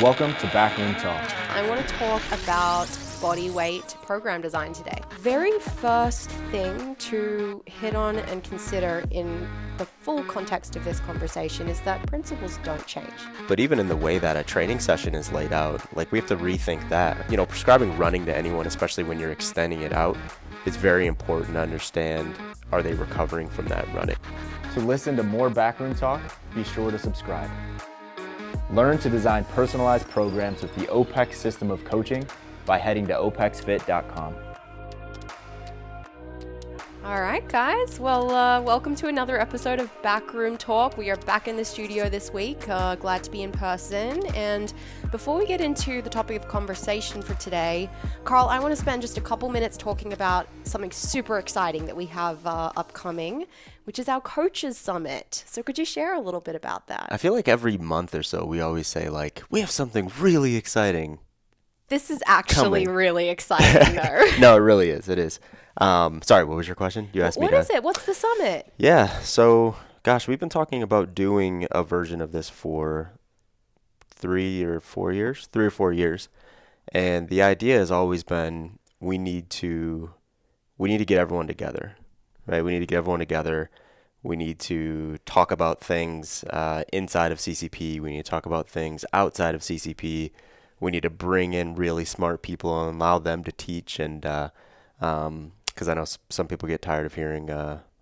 Welcome to Backroom Talk. I want to talk about body weight program design today. Very first thing to hit on and consider in the full context of this conversation is that principles don't change. But even in the way that a training session is laid out, like we have to rethink that. You know, prescribing running to anyone, especially when you're extending it out, is very important to understand, are they recovering from that running? To listen to more Backroom Talk, be sure to subscribe. Learn to design personalized programs with the OPEX system of coaching by heading to opexfit.com. All right, guys. Well, welcome to another episode of Backroom Talk. We are back in the studio this week. Glad to be in person. And before we get into the topic of conversation for today, Carl, I want to spend just a couple minutes talking about something super exciting that we have upcoming, which is our Coaches Summit. So could you share a little bit about that? I feel like every month or so we always say, like, we have something really exciting. This is actually really exciting, though. No, it really is. It is. Sorry, what was your question? You asked me What is it? What's the summit? Yeah, so, gosh, we've been talking about doing a version of this for 3 or 4 years. And the idea has always been we need to get everyone together, right? We need to get everyone together. We need to talk about things inside of CCP. We need to talk about things outside of CCP. We need to bring in really smart people and allow them to teach. And because I know some people get tired of hearing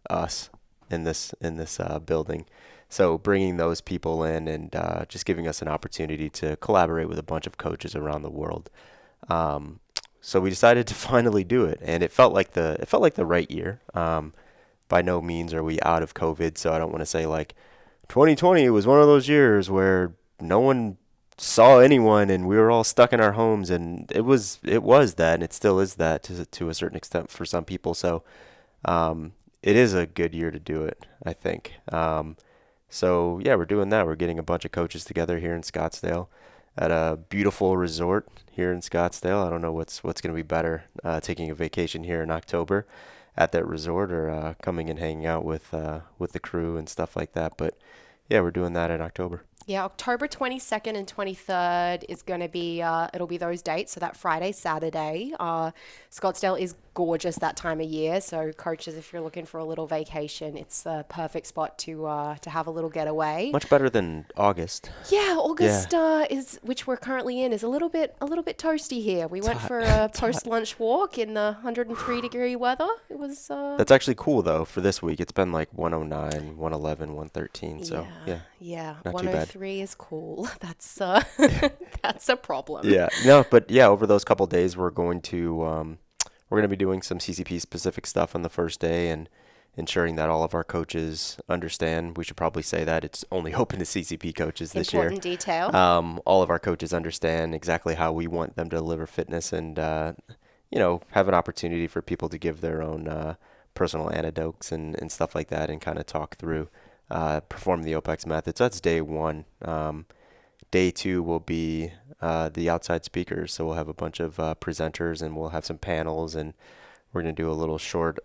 us in this building. So bringing those people in and just giving us an opportunity to collaborate with a bunch of coaches around the world. So we decided to finally do it, and it felt like the right year. By no means are we out of COVID, so I don't want to say like 2020 was one of those years where no one saw anyone and we were all stuck in our homes, and it was that, and it still is that to a certain extent for some people. So it is a good year to do it, I think. So yeah, we're doing that. We're getting a bunch of coaches together here in Scottsdale at a beautiful resort here in Scottsdale. I don't know what's going to be better, taking a vacation here in October at that resort or coming and hanging out with the crew and stuff like that. But yeah, we're doing that in October. Yeah, October 22nd and 23rd is going to be, it'll be those dates. So that Friday, Saturday. Scottsdale is gorgeous that time of year. So coaches, if you're looking for a little vacation, it's the perfect spot to have a little getaway. Much better than August. Yeah, August is, which we're currently in, is a little bit toasty here. We went for a post-lunch walk in the 103-degree weather. It was. That's actually cool though. For this week, it's been like 109, 111, 113. So yeah, not too bad. 103 is cool. That's that's a problem. Yeah, no, but yeah, over those couple days, we're going to be doing some CCP specific stuff on the first day and ensuring that all of our coaches understand. We should probably say that it's only open to CCP coaches this year. Important detail. All of our coaches understand exactly how we want them to deliver fitness, and have an opportunity for people to give their own personal anecdotes and stuff like that, and kind of talk through perform the OPEX method. So that's day one. Day two will be the outside speakers. So we'll have a bunch of presenters, and we'll have some panels, and we're going to do a little short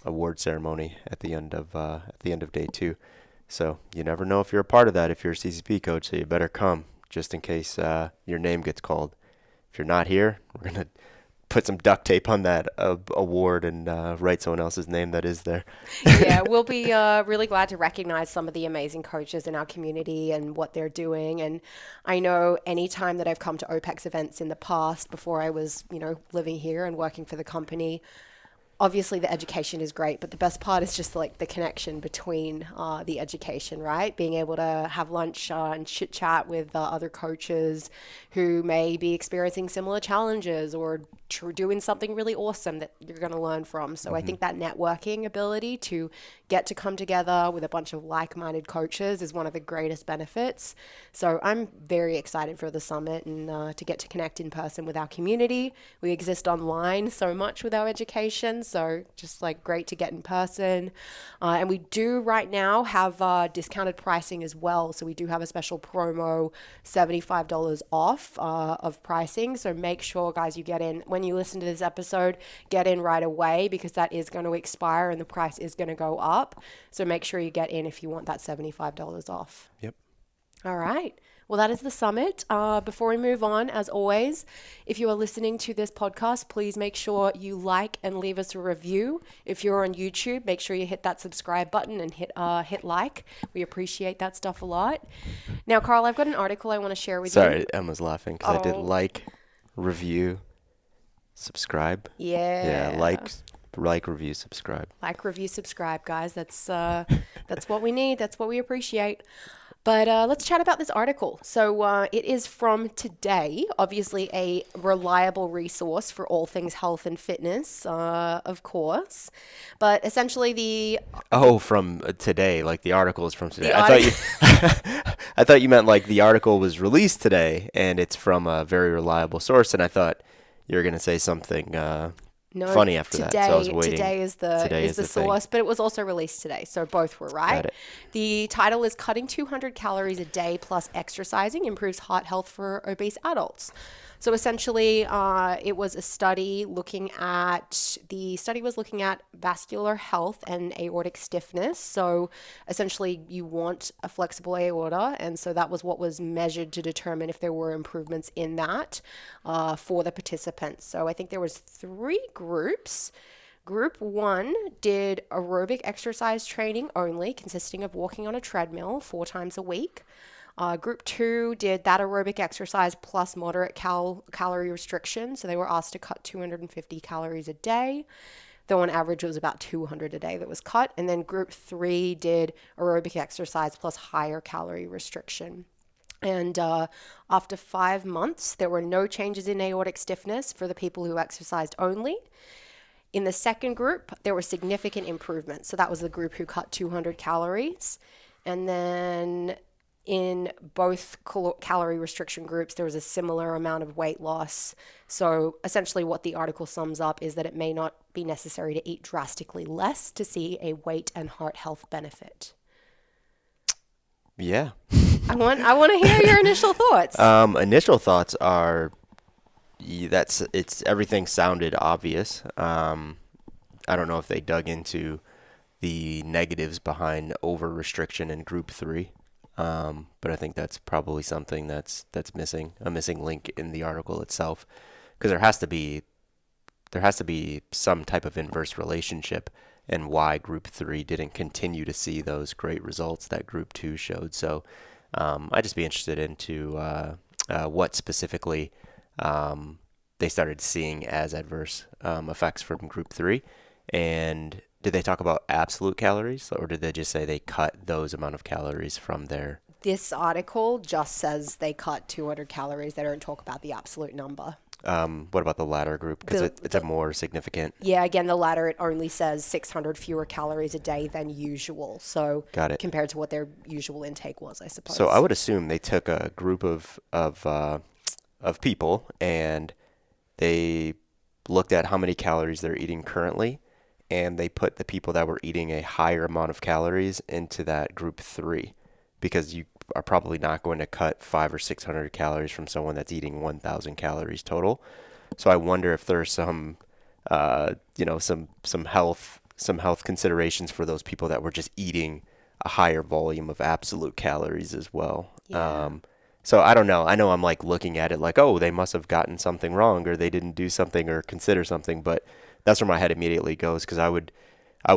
award ceremony at the end of day two. So you never know if you're a part of that if you're a CCP coach, so you better come just in case your name gets called. If you're not here, we're going to put some duct tape on that award and write someone else's name that is there. Yeah, we'll be really glad to recognize some of the amazing coaches in our community and what they're doing. And I know any time that I've come to OPEX events in the past, before I was, living here and working for the company, obviously the education is great, but the best part is just like the connection between the education, right? Being able to have lunch and chit chat with other coaches who may be experiencing similar challenges or doing something really awesome that you're going to learn from. So I think that networking ability to get to come together with a bunch of like-minded coaches is one of the greatest benefits. So I'm very excited for the summit and to get to connect in person with our community. We exist online so much with our education, so just like great to get in person. And we do right now have discounted pricing as well. So we do have a special promo, $75 off of pricing. So make sure, guys, you get in. When you listen to this episode, get in right away, because that is going to expire and the price is going to go up. So make sure you get in if you want that $75 off. Yep. All right. Well, that is the summit. Before we move on, as always, if you are listening to this podcast, please make sure you like and leave us a review. If you're on YouTube, make sure you hit that subscribe button and hit like. We appreciate that stuff a lot. Now, Carl, I've got an article I want to share with you. Sorry, Emma's laughing because I did like, review, subscribe. Yeah. Yeah, like, review, subscribe. Like, review, subscribe, guys. That's what we need. That's what we appreciate. But let's chat about this article. So it is from Today, obviously a reliable resource for all things health and fitness, of course. But essentially from Today, like the article is from today. I thought you meant like the article was released today and it's from a very reliable source. And I thought you were going to say something funny after that. So I was waiting. Today is the source, but it was also released today. So both were right. Got it. The title is Cutting 200 Calories a Day Plus Exercising Improves Heart Health for Obese Adults. So essentially, it was a study looking at vascular health and aortic stiffness. So essentially, you want a flexible aorta, and so that was what was measured to determine if there were improvements in that for the participants. So I think there was 3 groups. Group 1 did aerobic exercise training only, consisting of walking on a treadmill 4 times a week. Group 2 did that aerobic exercise plus moderate calorie restriction. So they were asked to cut 250 calories a day, though on average it was about 200 a day that was cut. And then group 3 did aerobic exercise plus higher calorie restriction. And after 5 months, there were no changes in aortic stiffness for the people who exercised only. In the second group, there were significant improvements. So that was the group who cut 200 calories. And then in both calorie restriction groups, there was a similar amount of weight loss. So essentially what the article sums up is that it may not be necessary to eat drastically less to see a weight and heart health benefit. Yeah. I want to hear your initial thoughts. Initial thoughts are everything sounded obvious. I don't know if they dug into the negatives behind over restriction in group 3. But I think that's probably something that's missing, a missing link in the article itself, because there has to be some type of inverse relationship and why group 3 didn't continue to see those great results that group 2 showed. So I'd just be interested into what specifically they started seeing as adverse effects from group 3, and did they talk about absolute calories, or did they just say they cut those amount of calories from their... This article just says they cut 200 calories. They don't talk about the absolute number. What about the latter group? Because it's a more significant... Yeah, again, the latter, it only says 600 fewer calories a day than usual. So Got it. Compared to what their usual intake was, I suppose. So I would assume they took a group of people and they looked at how many calories they're eating currently, and they put the people that were eating a higher amount of calories into that group 3, because you are probably not going to cut 500 or 600 calories from someone that's eating 1,000 calories total. So I wonder if there's some health considerations for those people that were just eating a higher volume of absolute calories as well. Yeah. So I don't know. I know I'm like looking at it like, oh, they must have gotten something wrong, or they didn't do something or consider something, but that's where my head immediately goes, because I would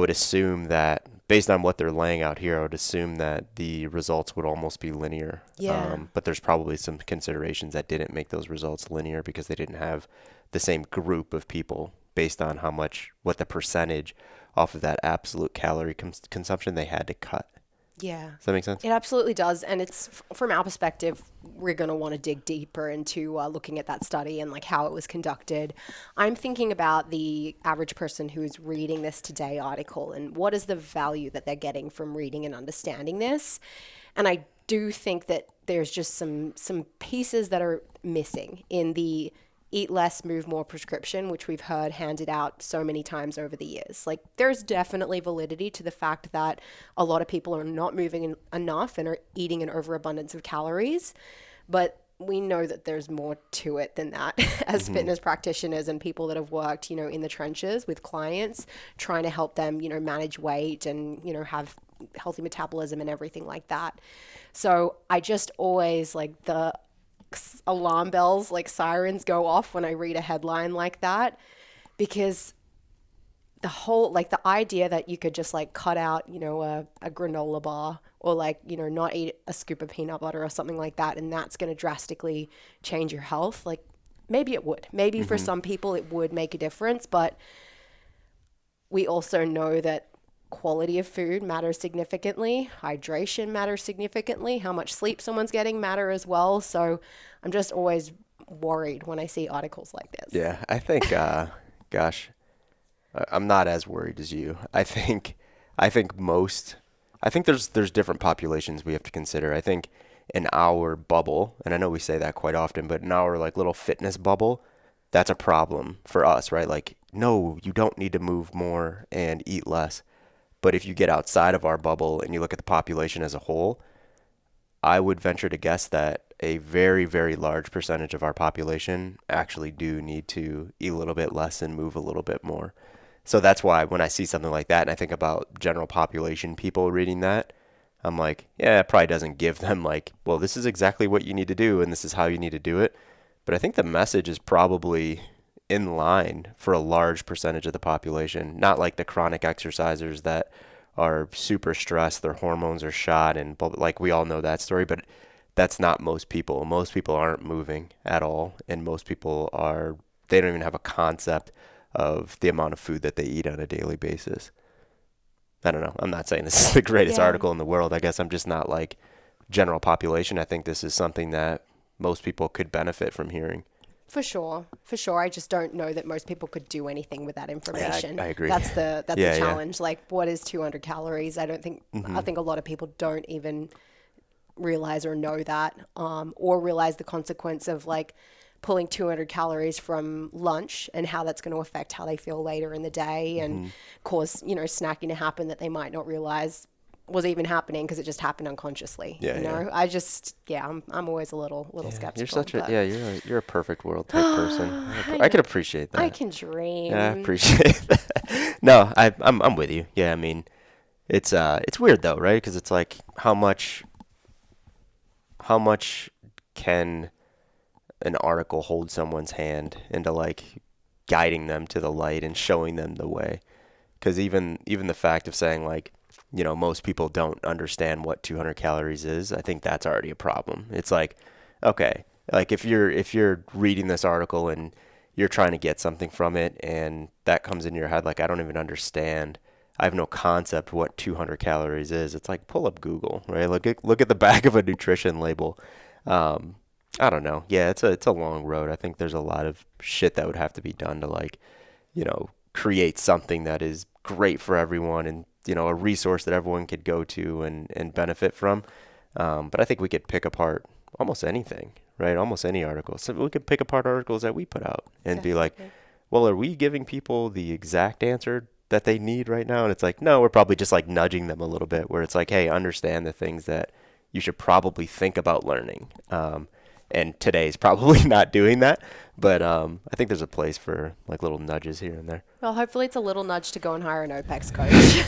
assume that based on what they're laying out here, I would assume that the results would almost be linear. Yeah. But there's probably some considerations that didn't make those results linear because they didn't have the same group of people based on what the percentage off of that absolute calorie consumption they had to cut. Yeah. Does that make sense? It absolutely does. And it's from our perspective, we're going to want to dig deeper into looking at that study and like how it was conducted. I'm thinking about the average person who's reading this Today article and what is the value that they're getting from reading and understanding this. And I do think that there's just some pieces that are missing in the eat less, move more prescription, which we've heard handed out so many times over the years. Like, there's definitely validity to the fact that a lot of people are not moving enough and are eating an overabundance of calories, but we know that there's more to it than that as fitness practitioners and people that have worked, in the trenches with clients, trying to help them, manage weight and, have healthy metabolism and everything like that. So I just always like the alarm bells, like sirens go off when I read a headline like that, because the whole, like the idea that you could just like cut out, you know, a granola bar, or like, you know, not eat a scoop of peanut butter or something like that, and that's going to drastically change your health. Like maybe it would, maybe for some people it would make a difference, but we also know that quality of food matters significantly. Hydration matters significantly. How much sleep someone's getting matter as well. So I'm just always worried when I see articles like this. Yeah, I think, gosh, I'm not as worried as you. I think there's different populations we have to consider. I think in our bubble, and I know we say that quite often, but in our like little fitness bubble, that's a problem for us, right? Like, no, you don't need to move more and eat less. But if you get outside of our bubble and you look at the population as a whole, I would venture to guess that a very, very large percentage of our population actually do need to eat a little bit less and move a little bit more. So that's why when I see something like that and I think about general population people reading that, I'm like, yeah, it probably doesn't give them like, well, this is exactly what you need to do and this is how you need to do it. But I think the message is probably in line for a large percentage of the population, not like the chronic exercisers that are super stressed, their hormones are shot, and like we all know that story, but that's not most people. Most people aren't moving at all, and most people they don't even have a concept of the amount of food that they eat on a daily basis. I don't know. I'm not saying this is the greatest article in the world. I guess I'm just not like general population. I think this is something that most people could benefit from hearing. For sure. I just don't know that most people could do anything with that information. Yeah, I agree. That's the challenge. Like, what is 200 calories? I think a lot of people don't even realize or know that, or realize the consequence of like pulling 200 calories from lunch and how that's going to affect how they feel later in the day and cause, you know, snacking to happen that they might not realize was even happening because it just happened unconsciously. You know, I just, I'm always a little skeptical. You're a perfect world type person. I can appreciate that. I can dream. Yeah, I appreciate that. No, I'm with you. Yeah, I mean, it's weird though, right? Because it's like how much can an article hold someone's hand into like guiding them to the light and showing them the way? Because even the fact of saying like, you know, most people don't understand what 200 calories is, I think that's already a problem. It's like, okay, like if you're reading this article and you're trying to get something from it and that comes in your head, like, I don't even understand, I have no concept what 200 calories is. It's like, pull up Google, right? Look at the back of a nutrition label. I don't know. Yeah, it's a long road. I think there's a lot of shit that would have to be done to like, you know, create something that is great for everyone and, you know, a resource that everyone could go to and benefit from. But I think we could pick apart almost anything, right? Almost any article. So we could pick apart articles that we put out and be like, well, are we giving people the exact answer that they need right now? And it's like, no, we're probably just like nudging them a little bit where it's like, hey, understand the things that you should probably think about learning. And today's probably not doing that, but I think there's a place for like little nudges here and there. Well, hopefully it's a little nudge to go and hire an OPEX coach.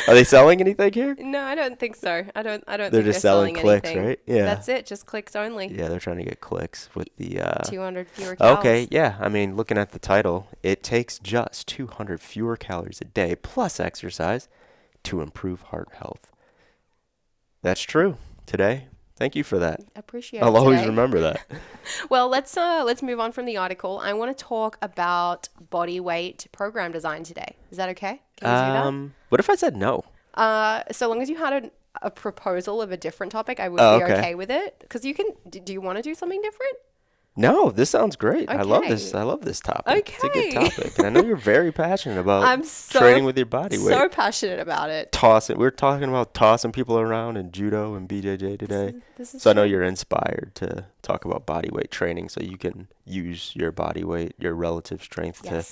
Are they selling anything here? No, I don't think so. I don't think they're just selling clicks, anything. Right? Yeah. That's it, just clicks only. Yeah, they're trying to get clicks with the 200 fewer calories. Okay, yeah. I mean, looking at the title, it takes just 200 fewer calories a day plus exercise to improve heart health. That's true today. Thank you for that. Appreciate it. I'll always remember that. Well, let's move on from the article. I want to talk about body weight program design today. Is that okay? Can we do that? What if I said no? So long as you had a proposal of a different topic, I would be okay with it. Because you can. Do you want to do something different? No, this sounds great. Okay. I love this topic. Okay. It's a good topic. And I know you're very passionate about training with your body weight. So passionate about it. We're talking about tossing people around in judo and BJJ today. This is so I know you're inspired to talk about body weight training so you can use your body weight, your relative strength to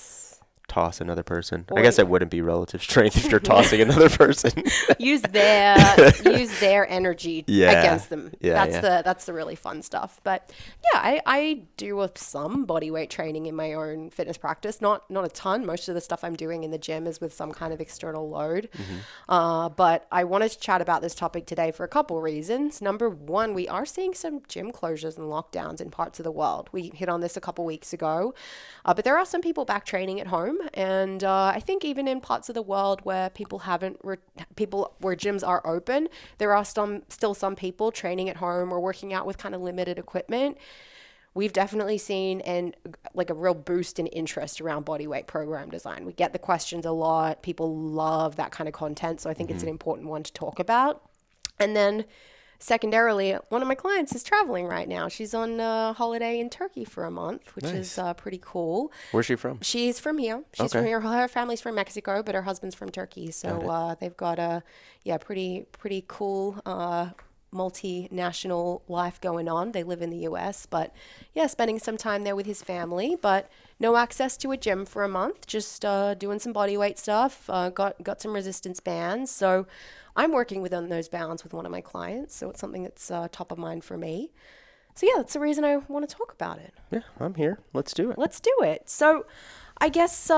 toss another person. Or I guess it wouldn't be relative strength if you're tossing another person. use their energy against them. That's the really fun stuff. But yeah, I do some body weight training in my own fitness practice. Not a ton. Most of the stuff I'm doing in the gym is with some kind of external load. But I wanted to chat about this topic today for a couple reasons. Number one, we are seeing some gym closures and lockdowns in parts of the world. We hit on this a couple weeks ago, but there are some people back training at home, and I think even in parts of the world where where gyms are open, there are still some people training at home or working out with kind of limited equipment. We've definitely seen a real boost in interest around bodyweight program design. We get the questions a lot. People love that kind of content, so I think it's an important one to talk about. And then secondarily, one of my clients is traveling right now. She's on holiday in Turkey for a month, which is pretty cool. Where's she from? She's from here. She's from here. Her family's from Mexico, but her husband's from Turkey. So they've got a pretty cool multinational life going on. They live in the US, but yeah, spending some time there with his family, but no access to a gym for a month, just doing some body weight stuff, got some resistance bands. So I'm working within those bounds with one of my clients. So it's something that's top of mind for me. So yeah, that's the reason I want to talk about it. Yeah, I'm here. Let's do it. So I guess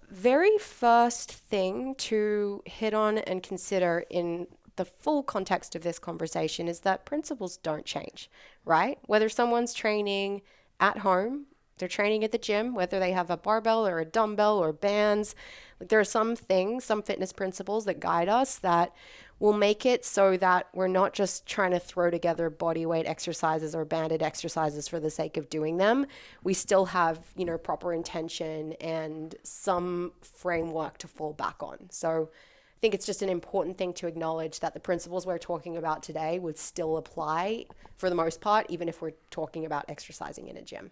very first thing to hit on and consider in the full context of this conversation is that principles don't change, right? Whether someone's training at home, they're training at the gym, whether they have a barbell or a dumbbell or bands, like there are some fitness principles that guide us that will make it so that we're not just trying to throw together body weight exercises or banded exercises for the sake of doing them. We still have, proper intention and some framework to fall back on. So I think it's just an important thing to acknowledge that the principles we're talking about today would still apply for the most part, even if we're talking about exercising in a gym.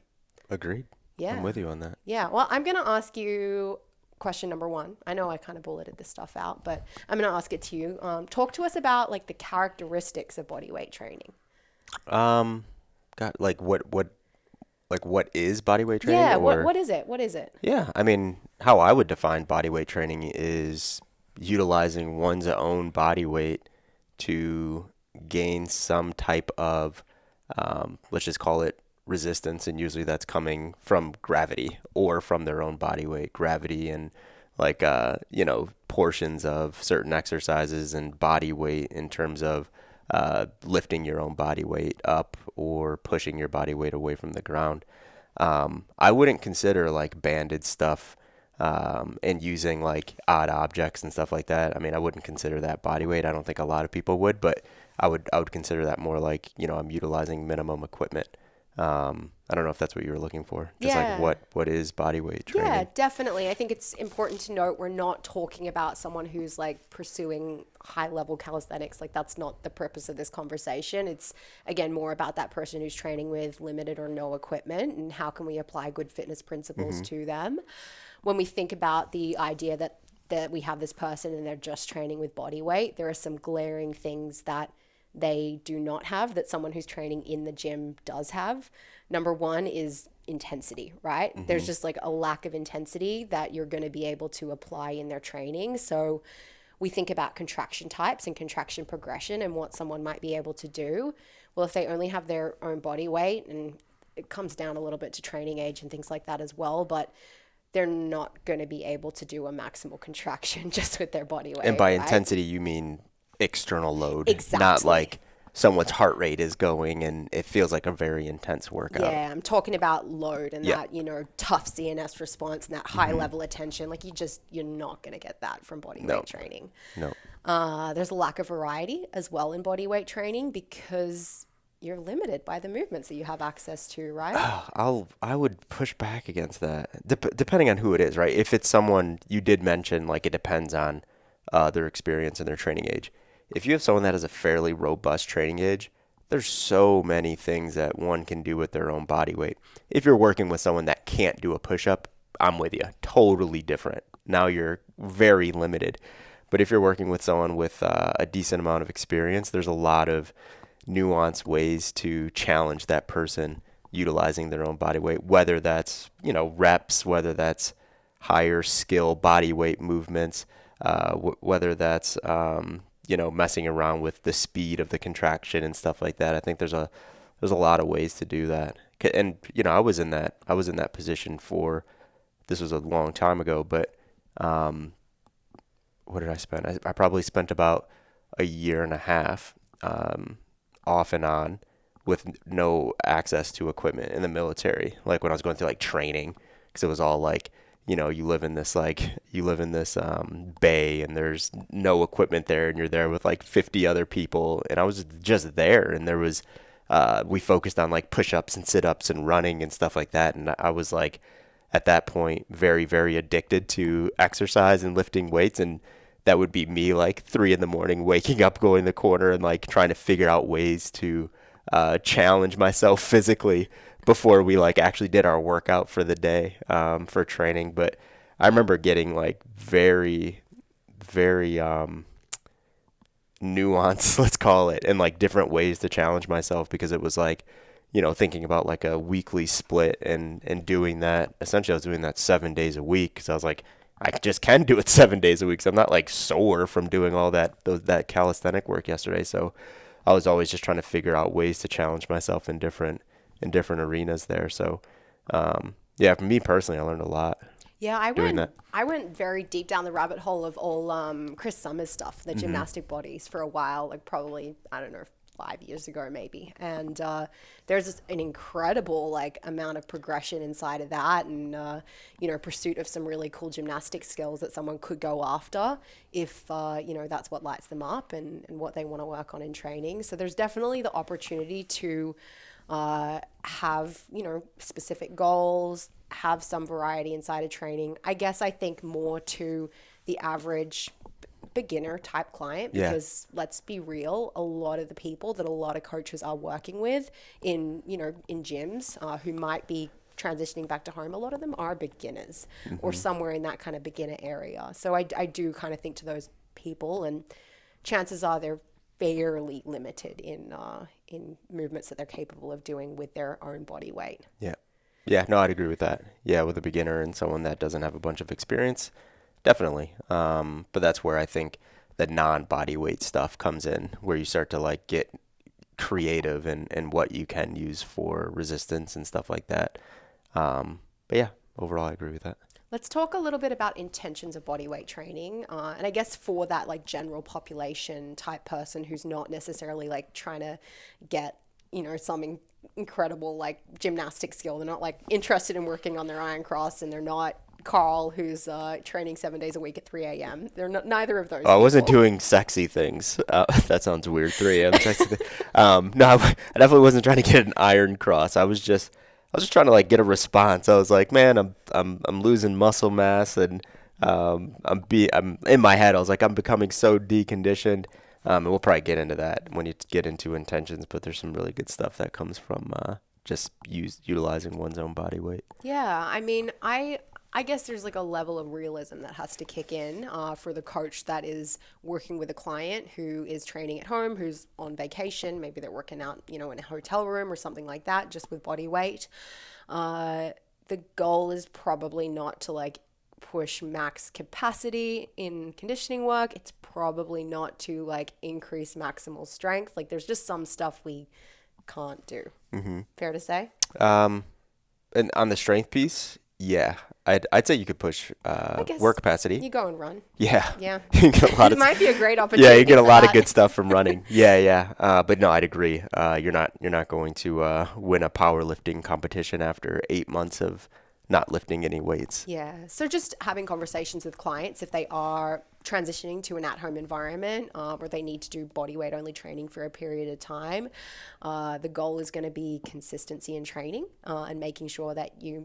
Agreed. Yeah. I'm with you on that. Yeah. Well, I'm going to ask you question number one. I know I kind of bulleted this stuff out, but I'm going to ask it to you. Talk to us about the characteristics of body weight training. What is body weight training? Yeah. What is it? What is it? Yeah. I mean, how I would define body weight training is utilizing one's own body weight to gain some type of, let's just call it resistance. And usually that's coming from gravity or from their own body weight, gravity and portions of certain exercises and body weight in terms of lifting your own body weight up or pushing your body weight away from the ground. I wouldn't consider banded stuff and using odd objects and stuff like that. I mean, I wouldn't consider that body weight. I don't think a lot of people would, but I would consider that more I'm utilizing minimum equipment. I don't know if that's what you were looking for. Just what is body weight training? Yeah, definitely. I think it's important to note we're not talking about someone who's pursuing high level calisthenics. That's not the purpose of this conversation. It's again more about that person who's training with limited or no equipment and how can we apply good fitness principles to them. When we think about the idea that we have this person and they're just training with body weight, there are some glaring things that they do not have that someone who's training in the gym does have. Number one is intensity, right? Mm-hmm. There's just a lack of intensity that you're going to be able to apply in their training. So we think about contraction types and contraction progression and what someone might be able to do. Well, if they only have their own body weight, and it comes down a little bit to training age and things like that as well, but they're not going to be able to do a maximal contraction just with their body weight. And by intensity, you mean external load. Exactly. Not someone's heart rate is going and it feels like a very intense workout. Yeah, I'm talking about load and that, tough CNS response and that high level attention. You're not going to get that from body weight training. No. There's a lack of variety as well in body weight training because you're limited by the movements that you have access to, right? I would push back against that, depending on who it is, right? If it's someone you did mention, it depends on their experience and their training age. If you have someone that has a fairly robust training age, there's so many things that one can do with their own body weight. If you're working with someone that can't do a push-up, I'm with you. Totally different. Now you're very limited. But if you're working with someone with a decent amount of experience, there's a lot of nuanced ways to challenge that person utilizing their own body weight, whether that's, reps, whether that's higher skill body weight movements, whether that's, messing around with the speed of the contraction and stuff like that. I think there's a lot of ways to do that. And, I was in that position this was a long time ago, but, what did I spend? I probably spent about a year and a half, off and on with no access to equipment in the military. Like when I was going through like training, because it was all like, you live in this bay and there's no equipment there, and you're there with like 50 other people. And I was just there, and there was, we focused on like push-ups and sit-ups and running and stuff like that. And I was like, at that point, very, very addicted to exercise and lifting weights. And that would be me like 3 a.m, waking up, going in the corner and like trying to figure out ways to challenge myself physically before we like actually did our workout for the day, for training. But I remember getting like very, very nuanced, let's call it, and like different ways to challenge myself, because it was like, thinking about like a weekly split and doing that. Essentially, I was doing that 7 days a week, because I was like, I just can do it 7 days a week. So I'm not like sore from doing all that calisthenic work yesterday. So I was always just trying to figure out ways to challenge myself in different arenas there. So, for me personally, I learned a lot. Yeah, I went very deep down the rabbit hole of all Chris Summers stuff, the gymnastic bodies, for a while, like probably, I don't know, 5 years ago maybe. And there's an incredible like amount of progression inside of that, and pursuit of some really cool gymnastic skills that someone could go after if that's what lights them up and what they want to work on in training. So there's definitely the opportunity to have specific goals, have some variety inside of training. I guess I think more to the average beginner type client, because let's be real, a lot of the people that a lot of coaches are working with in gyms, who might be transitioning back to home, a lot of them are beginners or somewhere in that kind of beginner area. So I do kind of think to those people, and chances are they're fairly limited in movements that they're capable of doing with their own body weight. No, I'd agree with that. With a beginner and someone that doesn't have a bunch of experience, definitely. But that's where I think the non-body weight stuff comes in, where you start to like get creative and what you can use for resistance and stuff like that. Overall I agree with that. Let's talk a little bit about intentions of bodyweight training. And I guess for that like general population type person who's not necessarily like trying to get, some incredible like gymnastic skill. They're not like interested in working on their iron cross, and they're not Carl, who's training 7 days a week at 3 a.m. They're not, neither of those. I wasn't doing sexy things. That sounds weird. 3 a.m. sexy no, I definitely wasn't trying to get an iron cross. I was just trying to like get a response. I was like, man, I'm losing muscle mass, and I'm in my head. I was like, I'm becoming so deconditioned. And we'll probably get into that when you get into intentions. But there's some really good stuff that comes from just utilizing one's own body weight. Yeah, I mean, I guess there's like a level of realism that has to kick in for the coach that is working with a client who is training at home, who's on vacation. Maybe they're working out, in a hotel room or something like that, just with body weight. The goal is probably not to like push max capacity in conditioning work. It's probably not to like increase maximal strength. Like there's just some stuff we can't do. Fair to say? And on the strength piece, yeah, I'd say you could push work capacity. You go and run. Yeah. You get a lot of, it might be a great opportunity. Yeah, you get a lot of good stuff from running. But no, I'd agree. You're not going to win a powerlifting competition after 8 months of not lifting any weights. Yeah. So just having conversations with clients if they are transitioning to an at-home environment where they need to do body weight only training for a period of time. The goal is going to be consistency in training and making sure that you're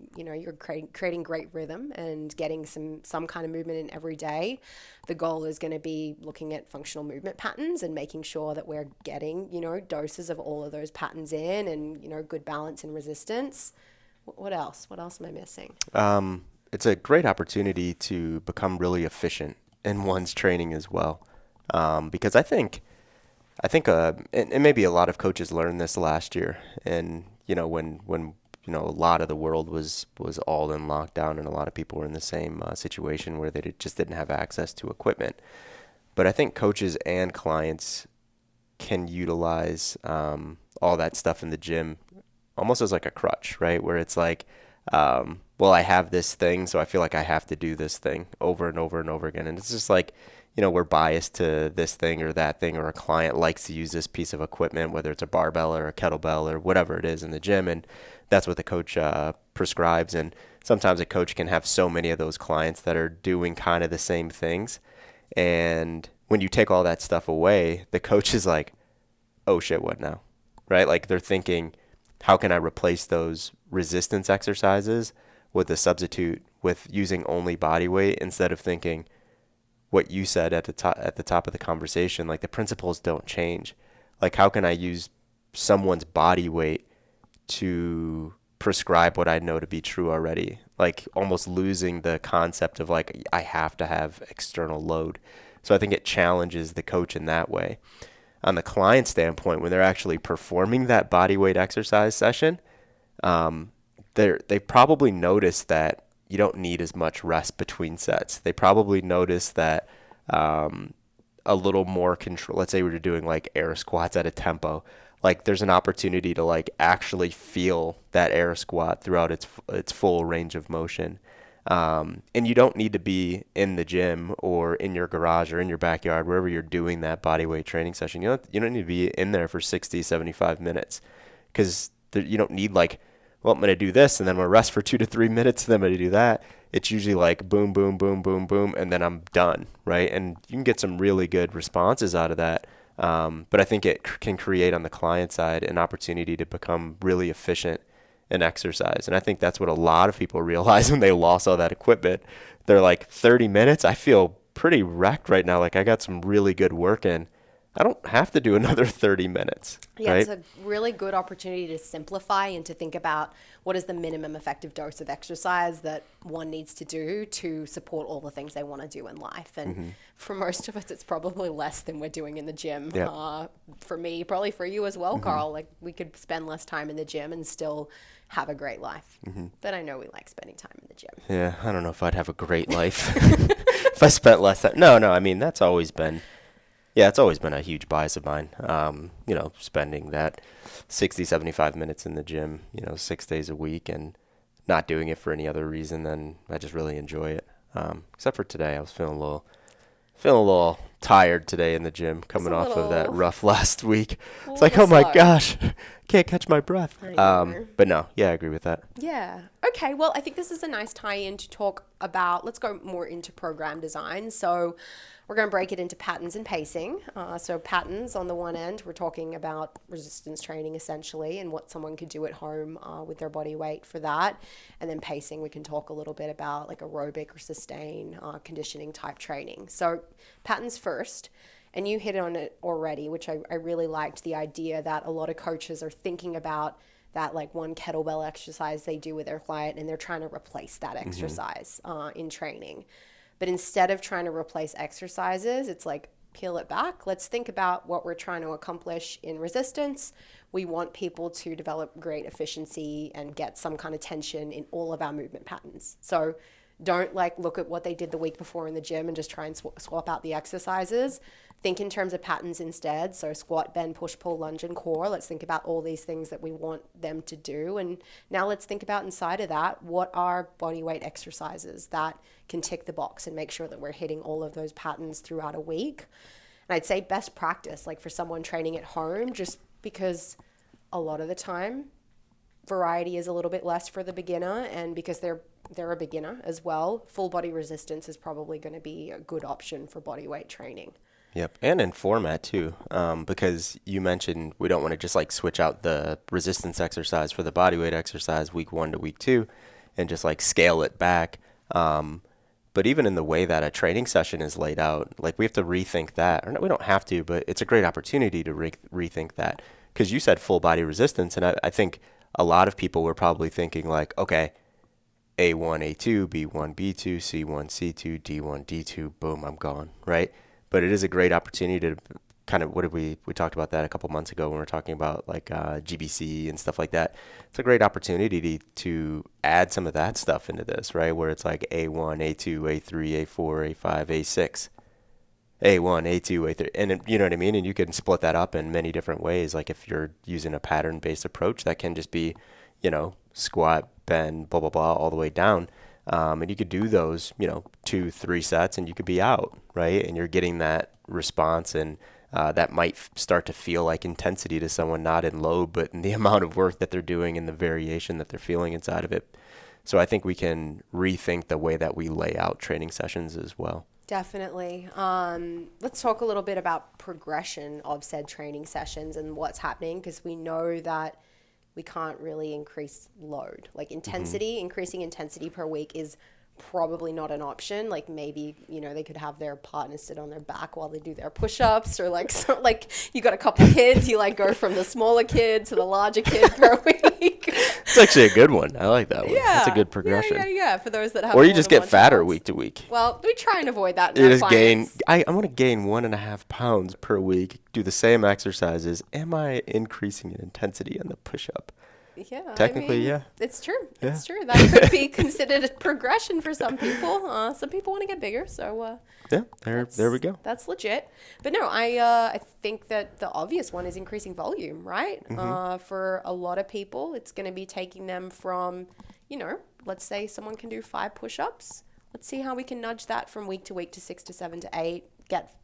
creating great rhythm and getting some kind of movement in every day. The goal is going to be looking at functional movement patterns and making sure that we're getting, doses of all of those patterns in and, good balance and resistance. What else? What else am I missing? It's a great opportunity to become really efficient in one's training as well. Because I think and maybe a lot of coaches learned this last year. And, when a lot of the world was all in lockdown, and a lot of people were in the same situation where they just didn't have access to equipment. But I think coaches and clients can utilize all that stuff in the gym almost as like a crutch, right? Where it's like, well, I have this thing, so I feel like I have to do this thing over and over and over again. And it's just like, we're biased to this thing or that thing, or a client likes to use this piece of equipment, whether it's a barbell or a kettlebell or whatever it is in the gym. And that's what the coach prescribes. And sometimes a coach can have so many of those clients that are doing kind of the same things. And when you take all that stuff away, the coach is like, oh shit, what now? Right? Like they're thinking, how can I replace those resistance exercises with a substitute with using only body weight, instead of thinking what you said at the top of the conversation, like the principles don't change. Like how can I use someone's body weight to prescribe what I know to be true already? Like almost losing the concept of like, I have to have external load. So I think it challenges the coach in that way. On the client standpoint, when they're actually performing that body weight exercise session, they probably notice that you don't need as much rest between sets. They probably notice that a little more control. Let's say we're doing like air squats at a tempo. Like there's an opportunity to like actually feel that air squat throughout its full range of motion. And you don't need to be in the gym or in your garage or in your backyard, wherever you're doing that body weight training session. You don't need to be in there for 60, 75 minutes, because you don't need like, well, I'm going to do this and then I'm going to rest for 2 to 3 minutes and then I'm going to do that. It's usually like boom, boom, boom, boom, boom, and then I'm done, right? And you can get some really good responses out of that. But I think it can create on the client side an opportunity to become really efficient in exercise. And I think that's what a lot of people realize when they lost all that equipment. They're like, 30 minutes? I feel pretty wrecked right now. Like I got some really good work in. I don't have to do another 30 minutes. Yeah, right? It's a really good opportunity to simplify and to think about what is the minimum effective dose of exercise that one needs to do to support all the things they want to do in life. And for most of us, it's probably less than we're doing in the gym. Yep. For me, probably for you as well, Carl. Like we could spend less time in the gym and still have a great life. But I know we like spending time in the gym. Yeah, I don't know if I'd have a great life if I spent less time. No, I mean, that's always been... Yeah, it's always been a huge bias of mine, spending that 60, 75 minutes in the gym, 6 days a week, and not doing it for any other reason than I just really enjoy it. Except for today, I was feeling a little tired today in the gym, coming off of that rough last week. It's like, oh my gosh, can't catch my breath. But no, yeah, I agree with that. Yeah. Okay. Well, I think this is a nice tie-in to talk about. Let's go more into program design. So we're going to break it into patterns and pacing. So patterns on the one end, we're talking about resistance training essentially and what someone could do at home with their body weight for that. And then pacing, we can talk a little bit about like aerobic or sustain conditioning type training. So patterns first. And you hit on it already, which I really liked, the idea that a lot of coaches are thinking about that like one kettlebell exercise they do with their client and they're trying to replace that exercise in training. But instead of trying to replace exercises, it's like, peel it back. Let's think about what we're trying to accomplish in resistance. We want people to develop great efficiency and get some kind of tension in all of our movement patterns. So don't like look at what they did the week before in the gym and just try and swap out the exercises. Think in terms of patterns instead. So squat, bend, push, pull, lunge, and core. Let's think about all these things that we want them to do. And now let's think about inside of that, what are body weight exercises that can tick the box and make sure that we're hitting all of those patterns throughout a week. And I'd say best practice, like for someone training at home, just because a lot of the time variety is a little bit less for the beginner, and because they're a beginner as well, full body resistance is probably going to be a good option for body weight training. Yep, and in format too, because you mentioned we don't want to just like switch out the resistance exercise for the body weight exercise week 1 to week 2 and just like scale it back. But even in the way that a training session is laid out, like we have to rethink that. Or no, we don't have to, but it's a great opportunity to rethink that. Because you said full body resistance, and I think a lot of people were probably thinking like, okay, A1, A2, B1, B2, C1, C2, D1, D2, boom, I'm gone, right? But it is a great opportunity to kind of, we talked about that a couple months ago when we were talking about like GBC and stuff like that. It's a great opportunity to add some of that stuff into this, right? Where it's like A1, A2, A3, A4, A5, A6, A1, A2, A3, and you know what I mean? And you can split that up in many different ways. Like if you're using a pattern-based approach, that can just be, squat, bend, blah, blah, blah, all the way down. And you could do those, 2-3 sets and you could be out, right? And you're getting that response, and that might start to feel like intensity to someone, not in load, but in the amount of work that they're doing and the variation that they're feeling inside of it. So I think we can rethink the way that we lay out training sessions as well. Definitely. Let's talk a little bit about progression of said training sessions and what's happening, because we know that we can't really increase load. Like intensity, increasing intensity per week is probably not an option. Like maybe, they could have their partner sit on their back while they do their push-ups, or like you got a couple kids, you like go from the smaller kid to the larger kid per week. It's actually a good one. I like that one. Yeah. It's a good progression. Yeah. For those that have, or you more just than get one fatter child. week to week. Well, we try and avoid that. You just gain. I want to gain 1.5 pounds per week. Do the same exercises. Am I increasing in intensity on the push-up? Yeah, Technically, yeah. It's true. Yeah. It's true. That could be considered a progression for some people. Some people want to get bigger, so yeah, there we go. That's legit. But no, I think that the obvious one is increasing volume, right? For a lot of people, it's going to be taking them from, let's say someone can do 5 push-ups. Let's see how we can nudge that from week to week to 6 to 7 to 8. Get,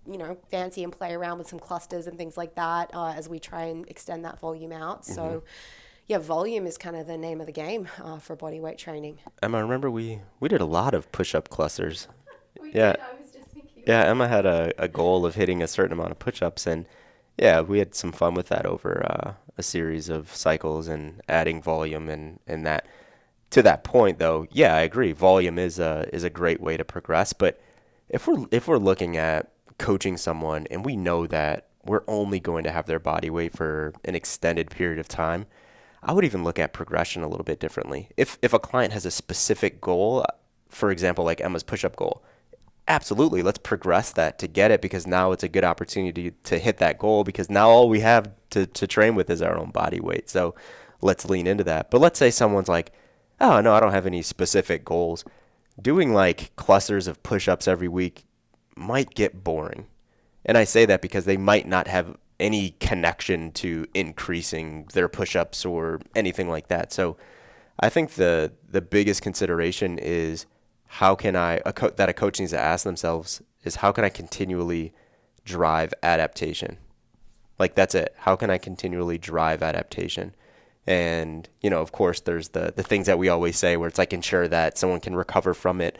fancy and play around with some clusters and things like that as we try and extend that volume out. So. Yeah, volume is kind of the name of the game for body weight training. Emma, I remember we did a lot of push-up clusters. We Yeah. did. I was just thinking. Yeah, Emma had a goal of hitting a certain amount of push-ups, and yeah, we had some fun with that over a series of cycles and adding volume and that. To that point, though, yeah, I agree. Volume is a great way to progress, but if we're looking at coaching someone and we know that we're only going to have their body weight for an extended period of time, I would even look at progression a little bit differently. If a client has a specific goal, for example, like Emma's push-up goal, absolutely, let's progress that to get it, because now it's a good opportunity to hit that goal, because now all we have to train with is our own body weight. So let's lean into that. But let's say someone's like, oh, no, I don't have any specific goals. Doing like clusters of push-ups every week might get boring. And I say that because they might not have any connection to increasing their push-ups or anything like that. So I think the biggest consideration is how can that a coach needs to ask themselves is, how can I continually drive adaptation? Like, that's it. How can I continually drive adaptation? And, of course, there's the things that we always say, where it's like ensure that someone can recover from it,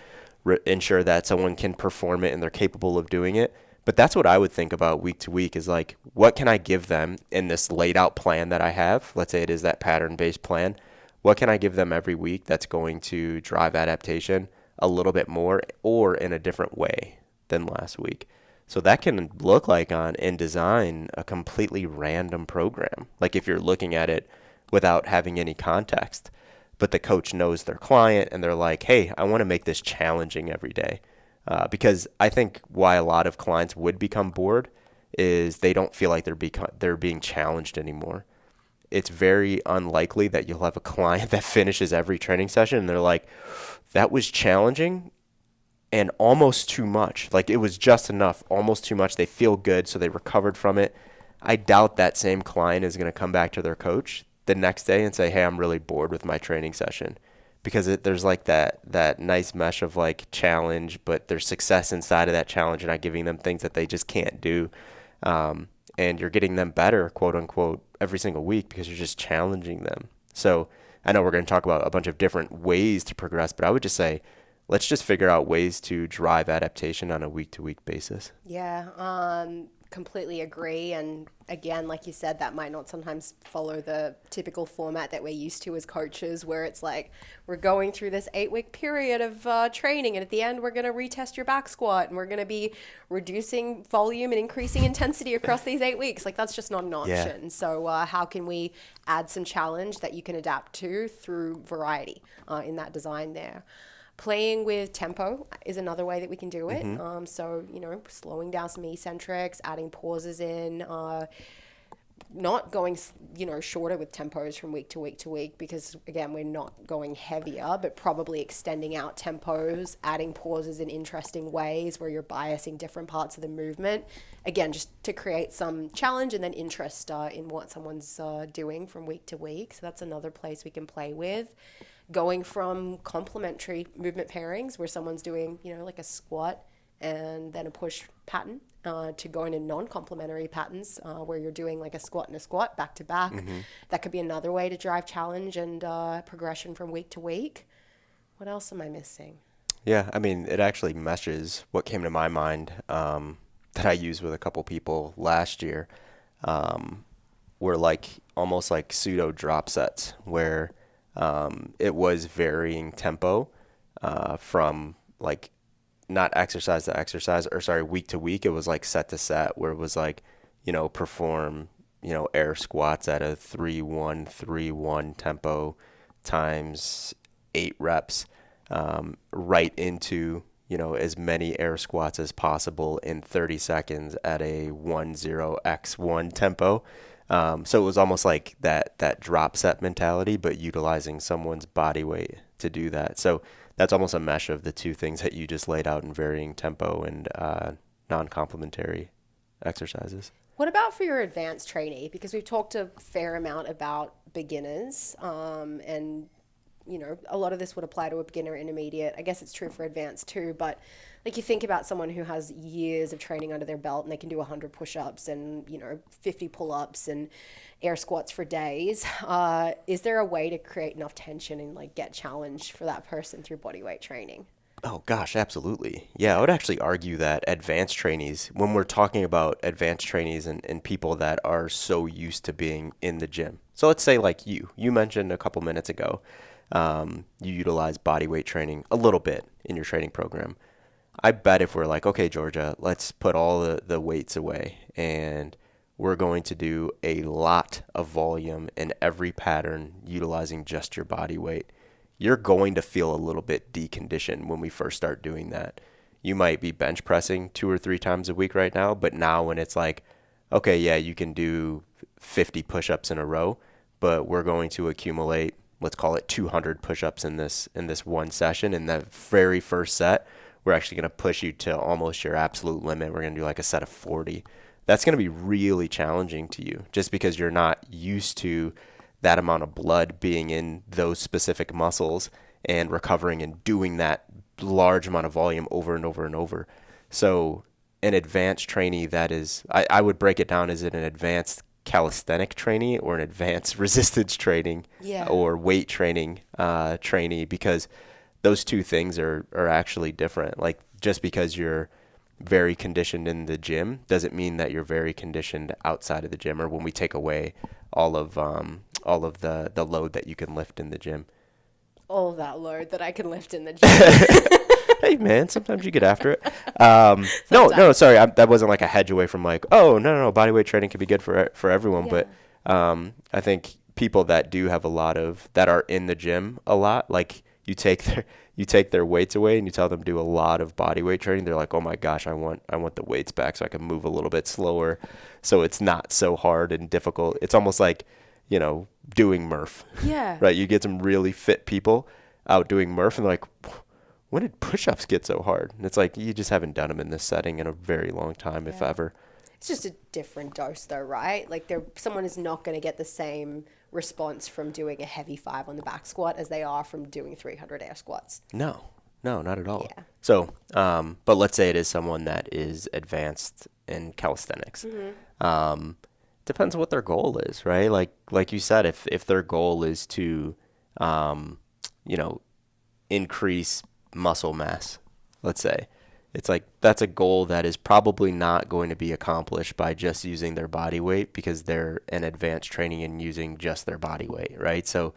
ensure that someone can perform it and they're capable of doing it. But that's what I would think about week to week, is like, what can I give them in this laid out plan that I have? Let's say it is that pattern-based plan. What can I give them every week that's going to drive adaptation a little bit more or in a different way than last week? So that can look like in design a completely random program. Like if you're looking at it without having any context, but the coach knows their client and they're like, hey, I want to make this challenging every day. Because I think why a lot of clients would become bored is they don't feel like they're being challenged anymore. It's very unlikely that you'll have a client that finishes every training session and they're like, that was challenging and almost too much. Like it was just enough, almost too much. They feel good, so they recovered from it. I doubt that same client is going to come back to their coach the next day and say, hey, I'm really bored with my training session. Because there's like that nice mesh of like challenge, but there's success inside of that challenge. You're not giving them things that they just can't do. And you're getting them better, quote unquote, every single week because you're just challenging them. So I know we're going to talk about a bunch of different ways to progress, but I would just say, let's just figure out ways to drive adaptation on a week-to-week basis. Yeah, completely agree. And again, like you said, that might not sometimes follow the typical format that we're used to as coaches, where it's like we're going through this 8-week period of training, and at the end we're going to retest your back squat, and we're going to be reducing volume and increasing intensity across these 8 weeks. Like that's just not an option. Yeah. So how can we add some challenge that you can adapt to through variety in that design there? Playing with tempo is another way that we can do it. So, slowing down some eccentrics, adding pauses in, not going, shorter with tempos from week to week to week, because again, we're not going heavier, but probably extending out tempos, adding pauses in interesting ways where you're biasing different parts of the movement. Again, just to create some challenge and then interest in what someone's doing from week to week. So that's another place we can play with. Going from complementary movement pairings where someone's doing, like a squat and then a push pattern, to go into non-complementary patterns where you're doing like a squat and a squat back to back. That could be another way to drive challenge and progression from week to week. What else am I missing? Yeah, I mean, it actually meshes what came to my mind that I used with a couple people last year were like almost like pseudo drop sets where it was varying tempo from like not exercise to exercise, or sorry, week to week. It was like set to set where it was like, perform, air squats at a 3-1-3-1 tempo times 8 reps, right into, as many air squats as possible in 30 seconds at a 10x1 tempo. So it was almost like that drop set mentality, but utilizing someone's body weight to do that. So that's almost a mesh of the two things that you just laid out in varying tempo and non-complementary exercises. What about for your advanced trainee? Because we've talked a fair amount about beginners, and a lot of this would apply to a beginner, intermediate. I guess it's true for advanced too, but like you think about someone who has years of training under their belt and they can do 100 push-ups and 50 pull-ups and air squats for days. Is there a way to create enough tension and like get challenged for that person through bodyweight training? Oh gosh, absolutely. Yeah, I would actually argue that advanced trainees, when we're talking about advanced trainees and people that are so used to being in the gym. So let's say like you mentioned a couple minutes ago, you utilize bodyweight training a little bit in your training program. I bet if we're like, okay, Georgia, let's put all the weights away and we're going to do a lot of volume in every pattern utilizing just your body weight, you're going to feel a little bit deconditioned when we first start doing that. You might be bench pressing 2 or 3 times a week right now, but now when it's like, okay, yeah, you can do 50 push-ups in a row, but we're going to accumulate, let's call it 200 push-ups in this one session. In the very first set, we're actually going to push you to almost your absolute limit. We're going to do like a set of 40. That's going to be really challenging to you just because you're not used to that amount of blood being in those specific muscles and recovering and doing that large amount of volume over and over and over. So an advanced trainee that is, I would break it down, is it an advanced calisthenic trainee or an advanced resistance training or weight training trainee, because those two things are actually different. Like just because you're very conditioned in the gym doesn't mean that you're very conditioned outside of the gym, or when we take away all of the load that you can lift in the gym. All of that load that I can lift in the gym. Hey man, sometimes you get after it. No, sorry, that wasn't like a hedge away from like, oh no, bodyweight training can be good for everyone. Yeah. But I think people that do have that are in the gym a lot, like you take their weights away and you tell them do a lot of bodyweight training, they're like, oh my gosh, I want the weights back so I can move a little bit slower, so it's not so hard and difficult. It's almost like, doing Murph. Yeah. Right. You get some really fit people out doing Murph and they're like, when did push-ups get so hard? And it's like, you just haven't done them in this setting in a very long time, if ever. It's just a different dose though, right? Like someone is not going to get the same response from doing a heavy 5 on the back squat as they are from doing 300 air squats. No, not at all. Yeah. So, but let's say it is someone that is advanced in calisthenics. Mm-hmm. Depends what their goal is, right? Like you said, if their goal is to, increase muscle mass, let's say, it's like that's a goal that is probably not going to be accomplished by just using their body weight because they're in advanced training and using just their body weight, right? So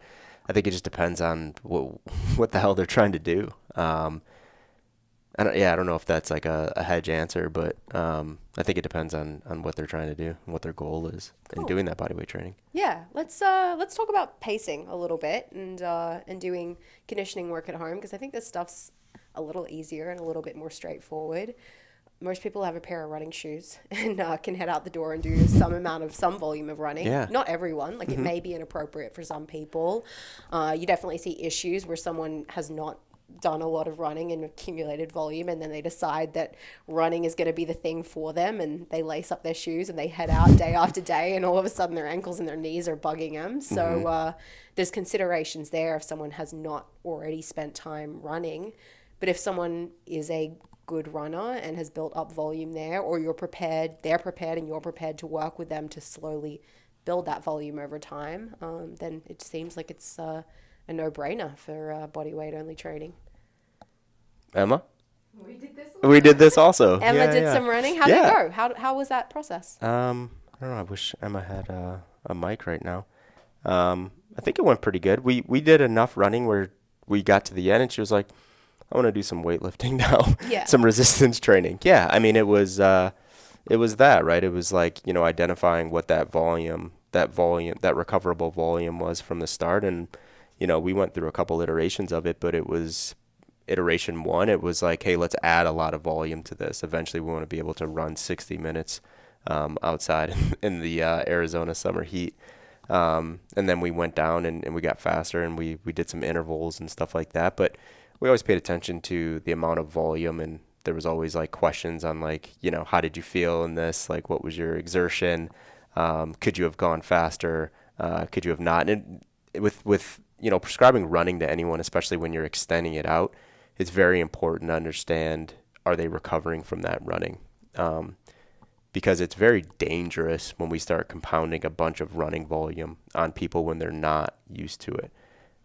I think it just depends on what the hell they're trying to do. I I don't know if that's like a hedge answer, but I think it depends on what they're trying to do and what their goal is in doing that bodyweight training. Yeah, let's talk about pacing a little bit and doing conditioning work at home, because I think this stuff's a little easier and a little bit more straightforward. Most people have a pair of running shoes and can head out the door and do some volume of running. Yeah. Not everyone. Like, it may be inappropriate for some people. You definitely see issues where someone has not done a lot of running and accumulated volume, and then they decide that running is going to be the thing for them, and they lace up their shoes and they head out day after day, and all of a sudden their ankles and their knees are bugging them. So there's considerations there if someone has not already spent time running. But if someone is a good runner and has built up volume there, or they're prepared and you're prepared to work with them to slowly build that volume over time, then it seems like it's a no-brainer for body weight only training. Emma? We did this also. Emma did some running. How'd it go? How was that process? I don't know. I wish Emma had a mic right now. I think it went pretty good. We did enough running where we got to the end and she was like, I want to do some weightlifting now. Yeah. Some resistance training. Yeah. I mean, it was that, right? It was like, identifying what that recoverable volume was from the start. And, we went through a couple iterations of it, but it was iteration 1. It was like, hey, let's add a lot of volume to this. Eventually we want to be able to run 60 minutes outside in the Arizona summer heat. And then we went down and we got faster, and we did some intervals and stuff like that. But we always paid attention to the amount of volume, and there was always like questions on like, how did you feel in this? Like, what was your exertion? Could you have gone faster? Could you have not? And with prescribing running to anyone, especially when you're extending it out, it's very important to understand, are they recovering from that running? Because it's very dangerous when we start compounding a bunch of running volume on people when they're not used to it.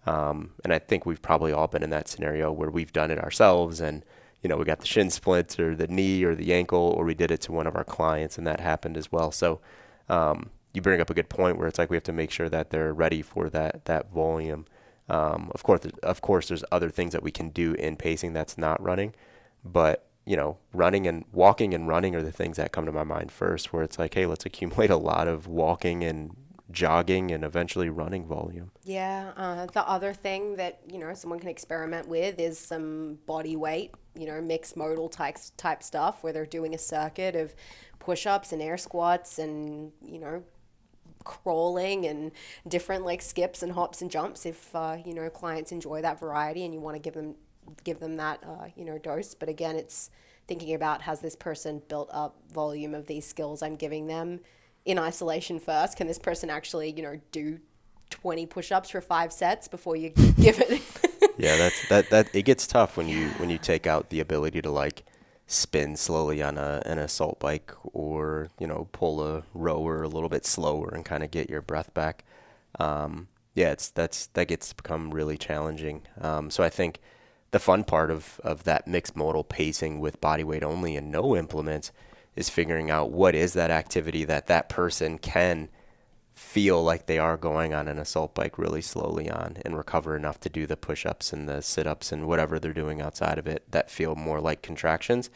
And I think we've probably all been in that scenario where we've done it ourselves, and, we got the shin splints or the knee or the ankle, or we did it to one of our clients and that happened as well. So you bring up a good point where it's like we have to make sure that they're ready for that volume. Of course, there's other things that we can do in pacing that's not running, but running and walking and running are the things that come to my mind first, where it's like, hey, let's accumulate a lot of walking and jogging and eventually running volume. Yeah. The other thing that, someone can experiment with is some body weight, mixed modal type stuff, where they're doing a circuit of push-ups and air squats and, crawling and different like skips and hops and jumps if, clients enjoy that variety and you want to give them that, dose. But again, it's thinking about, has this person built up volume of these skills I'm giving them in isolation first? Can this person actually, do 20 push-ups for 5 sets before you give it? Yeah, that it gets tough when you take out the ability to like spin slowly on an assault bike, or pull a rower a little bit slower and kind of get your breath back. That gets to become really challenging. So I think the fun part of that mixed modal pacing with body weight only and no implements is figuring out what is that activity that person can feel like they are going on an assault bike really slowly on, and recover enough to do the push-ups and the sit-ups and whatever they're doing outside of it that feel more like contractions.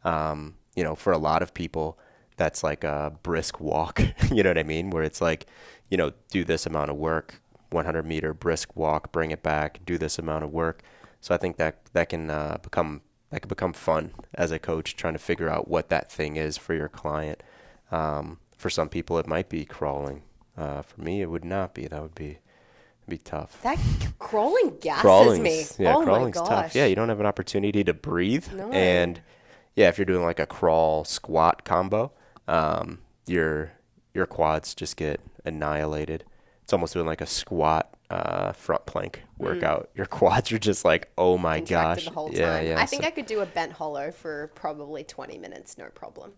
For a lot of people, that's like a brisk walk, you know what I mean? Where it's like, do this amount of work, 100 meter brisk walk, bring it back, do this amount of work. So I think that can become fun as a coach, trying to figure out what that thing is for your client. For some people, it might be crawling. For me, it would not be. That would be tough. That crawling gasses me. Yeah, oh crawling's my gosh. tough. Yeah, you don't have an opportunity to breathe. No. And yeah, if you're doing like a crawl squat combo, your quads just get annihilated. It's almost doing like a squat front plank workout. Your quads are just like, oh my gosh. The whole time. Yeah. I think I could do a bent hollow for probably 20 minutes, no problem.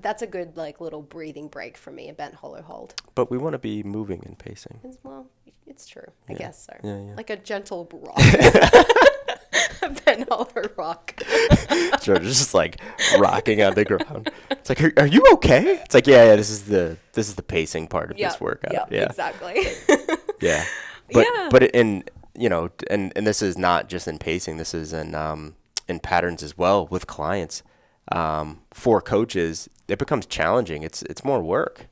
That's a good like little breathing break for me, a bent hollow hold. But we want to be moving and pacing. Well, it's true. I guess so. Yeah. Like a gentle rock. A bent hollow rock. George is just like rocking on the ground. It's like, are you okay? It's like, yeah. This is the pacing part of this workout. Yeah, exactly. Yeah. But in and this is not just in pacing. This is in and patterns as well with clients. For coaches, it becomes challenging. It's more work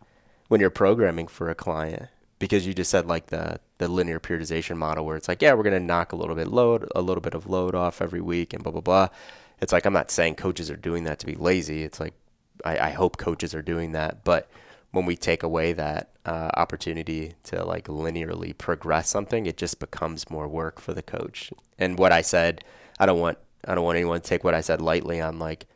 when you're programming for a client, because you just said like the linear periodization model where it's like, yeah, we're going to knock a little bit of load off every week and blah, blah, blah. It's like, I'm not saying coaches are doing that to be lazy. It's like, I hope coaches are doing that. But when we take away that opportunity to like linearly progress something, it just becomes more work for the coach. And what I said, I don't want anyone to take what I said lightly on like,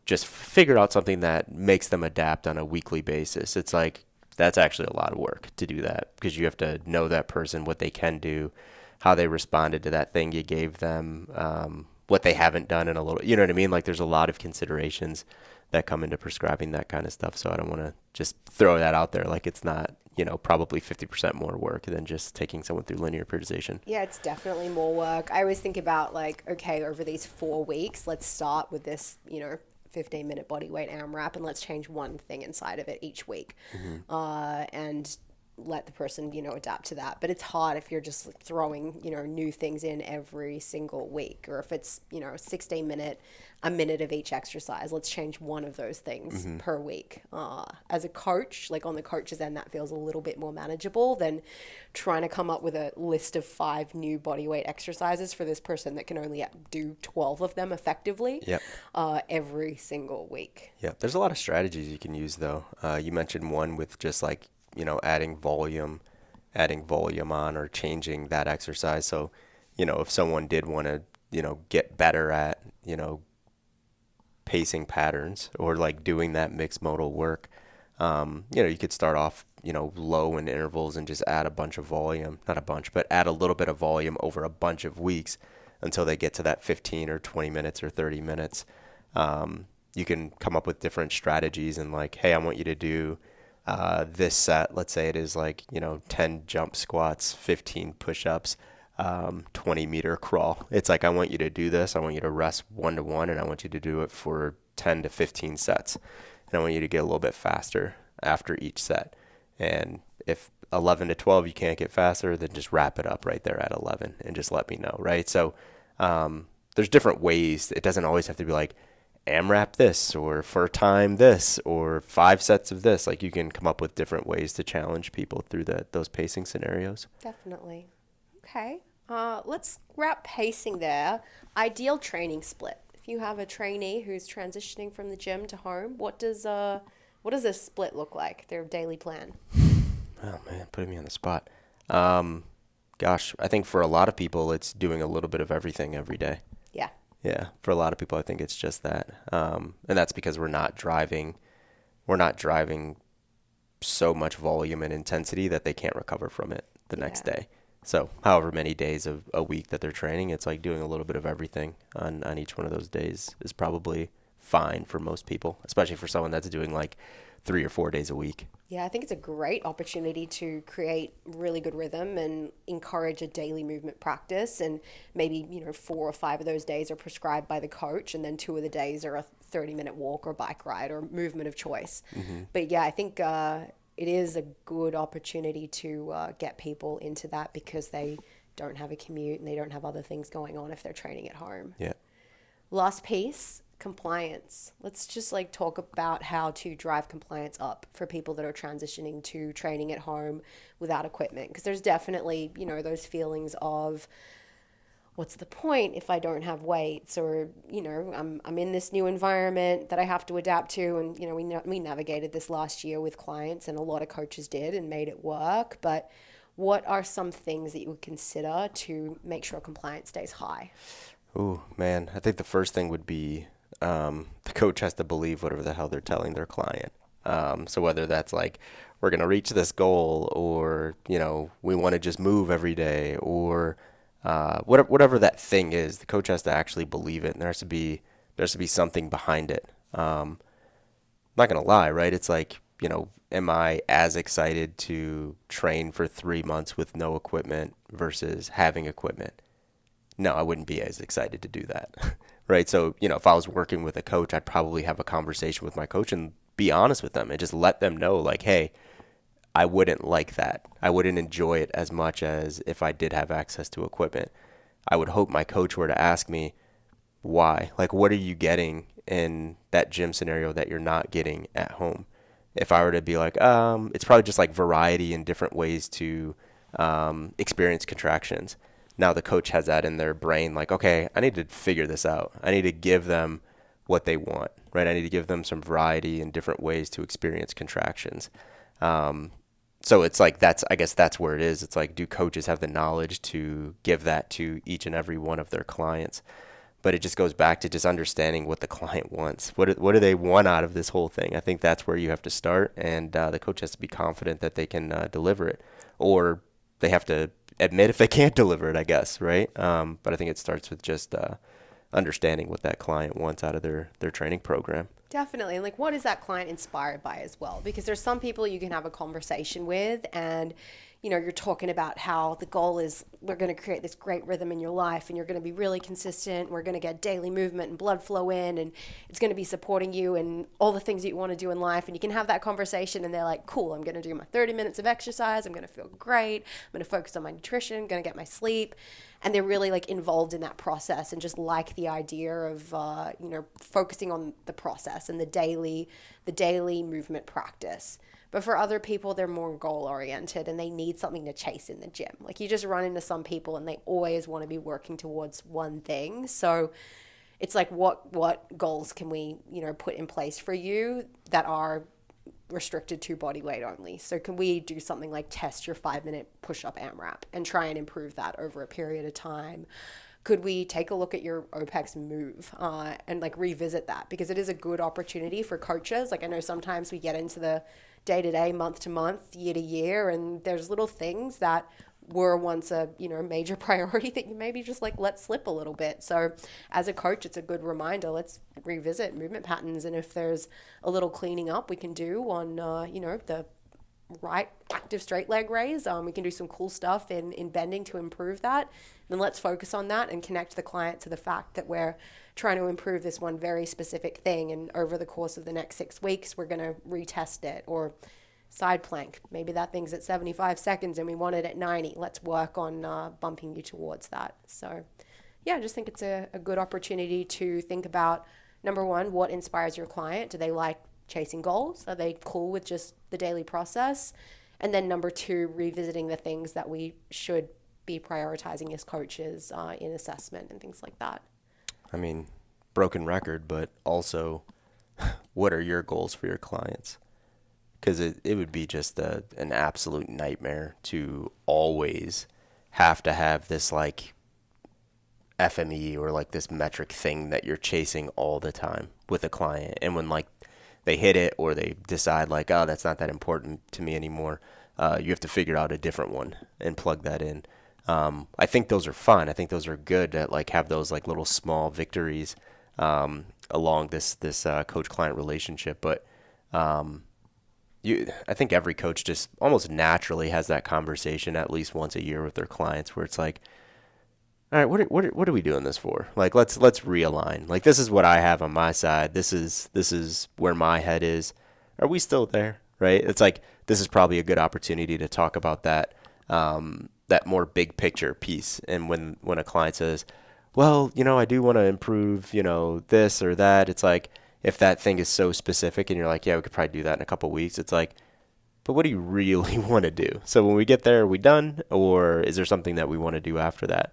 just figure out something that makes them adapt on a weekly basis. It's like, that's actually a lot of work to do that, because you have to know that person, what they can do, how they responded to that thing you gave them, what they haven't done in a little, you know what I mean? Like there's a lot of considerations that come into prescribing that kind of stuff. So I don't want to just throw that out there like it's not, probably 50% more work than just taking someone through linear periodization. Yeah, it's definitely more work. I always think about like, okay, over these 4 weeks, let's start with this, 15-minute body weight AMRAP, and let's change one thing inside of it each week. And let the person, adapt to that. But it's hard if you're just throwing, new things in every single week, or if it's, 16-minute, a minute of each exercise. Let's change one of those things per week. As a coach, like on the coach's end, that feels a little bit more manageable than trying to come up with a list of 5 new body weight exercises for this person that can only do 12 of them effectively every single week. Yeah, there's a lot of strategies you can use though. You mentioned one with just like, adding volume on or changing that exercise. So, if someone did want to, get better at, pacing patterns or like doing that mixed modal work, you could start off, low in intervals and just add a bunch of volume, not a bunch, but add a little bit of volume over a bunch of weeks until they get to that 15 or 20 minutes or 30 minutes. You can come up with different strategies and like, hey, I want you to do this set. Let's say it is like, 10 jump squats, 15 push-ups, 20-meter crawl. It's like, I want you to do this. I want you to rest 1-to-1, and I want you to do it for 10 to 15 sets. And I want you to get a little bit faster after each set. And if 11 to 12 you can't get faster, then just wrap it up right there at 11 and just let me know, right? So there's different ways. It doesn't always have to be like AMRAP this or for time this or 5 sets of this. Like you can come up with different ways to challenge people through those pacing scenarios. Definitely. Okay. Let's wrap pacing there. Ideal training split. If you have a trainee who's transitioning from the gym to home, what does a split look like? Their daily plan. Oh man, putting me on the spot. Gosh, I think for a lot of people, it's doing a little bit of everything every day. Yeah. Yeah. For a lot of people, I think it's just that. And that's because we're not driving so much volume and intensity that they can't recover from it the next day. So however many days of a week that they're training, it's like doing a little bit of everything on each one of those days is probably fine for most people, especially for someone that's doing like 3 or 4 days a week. Yeah, I think it's a great opportunity to create really good rhythm and encourage a daily movement practice. And maybe, 4 or 5 of those days are prescribed by the coach, and then 2 of the days are a 30-minute walk or bike ride or movement of choice. But yeah, I think it is a good opportunity to get people into that because they don't have a commute and they don't have other things going on if they're training at home. Yeah. Last piece, compliance. Let's just talk about how to drive compliance up for people that are transitioning to training at home without equipment. Because there's definitely, those feelings of, what's the point if I don't have weights, or, I'm in this new environment that I have to adapt to. And, we navigated this last year with clients, and a lot of coaches did and made it work. But what are some things that you would consider to make sure compliance stays high? Ooh, man, I think the first thing would be the coach has to believe whatever the hell they're telling their client. So whether that's like, we're going to reach this goal, or, we want to just move every day, or whatever that thing is, the coach has to actually believe it, and there has to be something behind it. I'm not going to lie, right? It's like, am I as excited to train for 3 months with no equipment versus having equipment? No, I wouldn't be as excited to do that, right? So, if I was working with a coach, I'd probably have a conversation with my coach and be honest with them and just let them know, like, hey, I wouldn't like that. I wouldn't enjoy it as much as if I did have access to equipment. I would hope my coach were to ask me, why? Like, what are you getting in that gym scenario that you're not getting at home? If I were to be like, it's probably just like variety and different ways to experience contractions. Now the coach has that in their brain, like, okay, I need to figure this out. I need to give them what they want, right? I need to give them some variety and different ways to experience contractions. So it's like, I guess that's where it is. It's like, do coaches have the knowledge to give that to each and every one of their clients? But it just goes back to just understanding what the client wants. What do they want out of this whole thing? I think that's where you have to start, and the coach has to be confident that they can deliver it, or they have to admit if they can't deliver it, I guess, right? But I think it starts with just understanding what that client wants out of their training program. Definitely. And like, what is that client inspired by as well? Because there's some people you can have a conversation with, and you know, you're talking about how the goal is we're going to create this great rhythm in your life, and you're going to be really consistent. We're going to get daily movement and blood flow in, and it's going to be supporting you and all the things that you want to do in life. And you can have that conversation, and they're like, cool, I'm going to do my 30 minutes of exercise. I'm going to feel great. I'm going to focus on my nutrition, going to get my sleep. And they're really like involved in that process and just like the idea of, you know, focusing on the process and the daily movement practice. But for other people, they're more goal-oriented and they need something to chase in the gym. Like, you just run into some people and they always want to be working towards one thing. So it's like, what goals can we, you know, put in place for you that are restricted to body weight only? So can we do something like test your 5-minute push-up AMRAP and try and improve that over a period of time? Could we take a look at your OPEX move and like revisit that? Because it is a good opportunity for coaches. Like, I know sometimes we get into the day-to-day, month-to-month, year-to-year, and there's little things that were once a, you know, major priority that you maybe just like let slip a little bit. So as a coach, it's a good reminder. Let's revisit movement patterns, and if there's a little cleaning up we can do on, you know, the right active straight leg raise, we can do some cool stuff in bending to improve that. Then let's focus on that and connect the client to the fact that we're trying to improve this one very specific thing, and over the course of the next 6 weeks we're going to retest it. Or side plank, maybe that thing's at 75 seconds and we want it at 90. Let's work on bumping you towards that. So yeah, I just think it's a good opportunity to think about, number one, what inspires your client? Do they like chasing goals? Are they cool with just the daily process? And then number two, revisiting the things that we should be prioritizing as coaches in assessment and things like that. I mean, broken record, but also what are your goals for your clients? Because it would be just an absolute nightmare to always have to have this like FME or like this metric thing that you're chasing all the time with a client. And when like they hit it or they decide like, oh, that's not that important to me anymore, you have to figure out a different one and plug that in. I think those are fun. I think those are good to like have those like little small victories along this coach-client relationship. But I think every coach just almost naturally has that conversation at least once a year with their clients where it's like, all right, what are we doing this for? Like, let's realign. Like, this is what I have on my side. This is where my head is. Are we still there? Right? It's like, this is probably a good opportunity to talk about that, that more big picture piece. And when a client says, well, you know, I do want to improve, you know, this or that, it's like, if that thing is so specific and you're like, yeah, we could probably do that in a couple of weeks, it's like, but what do you really want to do? So when we get there, are we done? Or is there something that we want to do after that?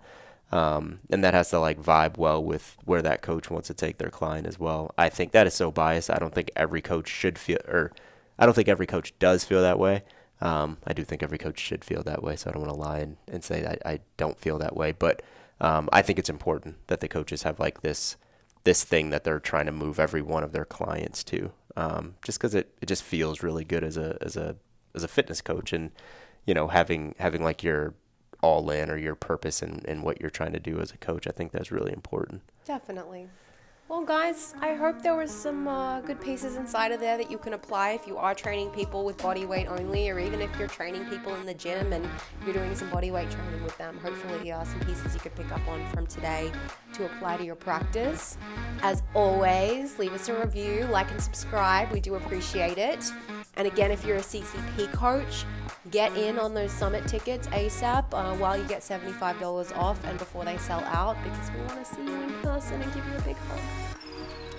And that has to like vibe well with where that coach wants to take their client as well. I think that is so biased. I don't think every coach should feel, or I don't think every coach does feel that way. I do think every coach should feel that way. So I don't want to lie and say that I don't feel that way. But I think it's important that the coaches have like this thing that they're trying to move every one of their clients to, just because it just feels really good as a fitness coach, and you know, having like your all in or your purpose and what you're trying to do as a coach. I think that's really important. Definitely. Well, guys, I hope there was some good pieces inside of there that you can apply if you are training people with body weight only, or even if you're training people in the gym and you're doing some body weight training with them. Hopefully some pieces you could pick up on from today to apply to your practice. As always, leave us a review, like and subscribe. We do appreciate it. And again, if you're a CCP coach, get in on those summit tickets ASAP while you get $75 off and before they sell out, because we want to see you in person and give you a big hug.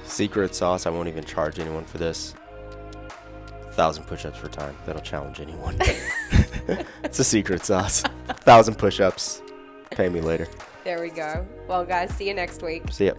Secret sauce, I won't even charge anyone for this. 1,000 push-ups for time. That'll challenge anyone. It's a secret sauce. 1,000 push-ups. Pay me later. There we go. Well, guys, see you next week. See ya.